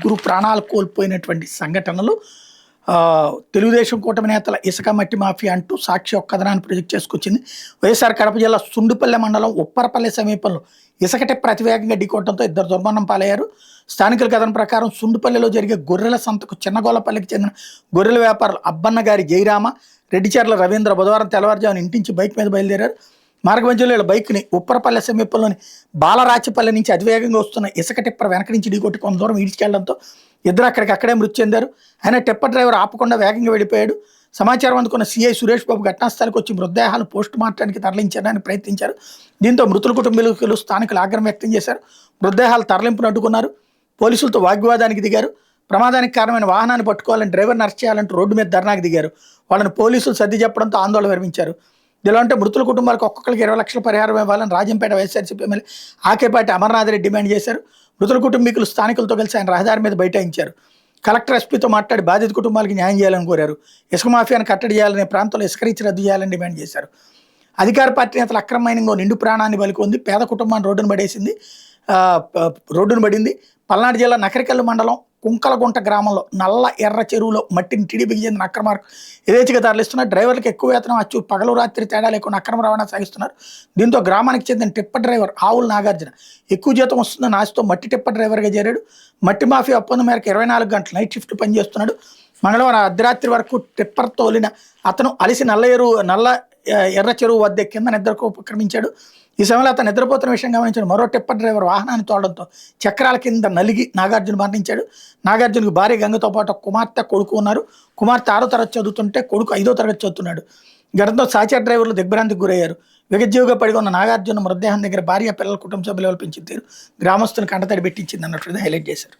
ముగ్గురు ప్రాణాలు కోల్పోయినటువంటి సంఘటనలు తెలుగుదేశం కూటమి నేతల ఇసుక మట్టి మాఫియా అంటూ సాక్షి ఒక కథనాన్ని ప్రొజెక్ట్ చేసుకొచ్చింది. వైఎస్ఆర్ కడప జిల్లా సుండుపల్లె మండలం ఉప్పరపల్లె సమీపంలో ఇసుక టిప్పర్ అతివేగంగా ఢీకొట్టడంతో ఇద్దరు దుర్మరణం పాలయ్యారు. స్థానికుల కథనం ప్రకారం సుండుపల్లెలో జరిగే గొర్రెల సంతకు చిన్నగోలపల్లికి చెందిన గొర్రెల వ్యాపారులు అబ్బన్న గారి జయరామ, రెడ్డిచర్ల రవీంద్ర బుధవారం తెల్లవారుజామున ఇంటించి బైక్ మీద బయలుదేరారు. మార్గమధ్యంలో వీళ్ళ బైక్ని ఉప్పరపల్లె సమీపంలోని బాలరాచిపల్లె నుంచి అతివేగంగా వస్తున్న ఇసుక టిప్పర్ వెనక నుంచి ఢీకొట్టి కొంత దూరం ఈడ్చుకెళ్లడంతో ఇద్దరు అక్కడికక్కడే మృతి చెందారు. ఆయన టిప్పర్ డ్రైవర్ ఆపకుండా వేగంగా వెళ్ళిపోయాడు. సమాచారం అందుకున్న సీఐ సురేష్ బాబు ఘటనాస్థలికి వచ్చి మృతదేహాలు పోస్ట్ మార్టానికి తరలించడానికి ప్రయత్నించారు. దీంతో మృతుల కుటుంబీకులు స్థానికులు ఆగ్రహం వ్యక్తం చేశారు. మృతదేహాలు తరలింపును అడ్డుకున్నారు. పోలీసులతో వాగ్వివాదానికి దిగారు. ప్రమాదానికి కారణమైన వాహనాన్ని పట్టుకోవాలని డ్రైవర్ని అరెస్ట్ చేయాలంటూ రోడ్డు మీద ధర్నాకు దిగారు. వాళ్ళని పోలీసులు సర్ది చెప్పడంతో ఆందోళన విరమించారు. ఇలా అంటే మృతుల కుటుంబాలకు ఒక్కొక్కరికి 20 లక్షల పరిహారం ఇవ్వాలని రాజంపేట వైఎస్ఆర్సీపీ ఎమ్మెల్యే ఆకేపాటి అమర్నాథ్ రెడ్డి డిమాండ్ చేశారు. మృతుల కుటుంబీకులు స్థానికులతో కలిసి ఆయన రహదారి మీద బైఠాయించారు. కలెక్టర్ ఎస్పీతో మాట్లాడి బాధిత కుటుంబాలకి న్యాయం చేయాలని కోరారు. ఇసుక మాఫియాను కట్టడి చేయాలనే ప్రాంతంలో ఇసుక రీచ్ రద్దు చేయాలని డిమాండ్ చేశారు. అధికార పార్టీ నేతలు అక్రమ మైనింగ్ నిండు ప్రాణాన్ని బలికొంది. పేద కుటుంబాన్ని రోడ్డును పడింది. పల్నాడు జిల్లా నకరికల్లు మండలం కుంకలగుంట గ్రామంలో నల్ల ఎర్ర చెరువులో మట్టిని టీడీపీకి చెందిన అక్రమార్కు యథేచ్ఛగా తరలిస్తున్నారు. డ్రైవర్లకు ఎక్కువ వేతనం అచ్చు పగలు రాత్రి తేడా లేకుండా అక్రమ రవాణా సాగిస్తున్నారు. దీంతో గ్రామానికి చెందిన టిప్పర్ డ్రైవర్ ఆవుల నాగార్జున ఎక్కువ జీతం వస్తుందని ఆశతో మట్టి టిప్పర్ డ్రైవర్గా చేరాడు. మట్టి మాఫియా ఒప్పందం మేరకు 24 గంటలు నైట్ షిఫ్ట్ పనిచేస్తున్నాడు. మంగళవారం అర్ధరాత్రి వరకు టిప్పర్ తోలిన అతను అలిసి నల్ల ఎర్ర చెరువు వద్ద కింద నిద్రకు ఉపక్రమించాడు. ఈ సమయంలో అతను నిద్రపోతున్న విషయం గమనించాడు. మరో టిప్పర్ డ్రైవర్ వాహనాన్ని తోడడంతో చక్రాల కింద నలిగి నాగార్జున మరణించాడు. నాగార్జునకు భార్య గంగతో పాటు కుమార్తె కొడుకు ఉన్నారు. కుమార్తె 6వ తరగతి చదువుతుంటే కొడుకు 5వ తరగతి చదువుతున్నాడు. ఘటనతో సహచర డ్రైవర్లు దిగ్భ్రాంతికి గురయ్యారు. విగజ్జీవిగా పడి ఉన్న నాగార్జున మృతదేహం దగ్గర భార్య పిల్లల కుటుంబ సభ్యులు పెంచి తీరు గ్రామస్తులను కంటతడి పెట్టించింది అన్నట్టు హైలైట్ చేశారు.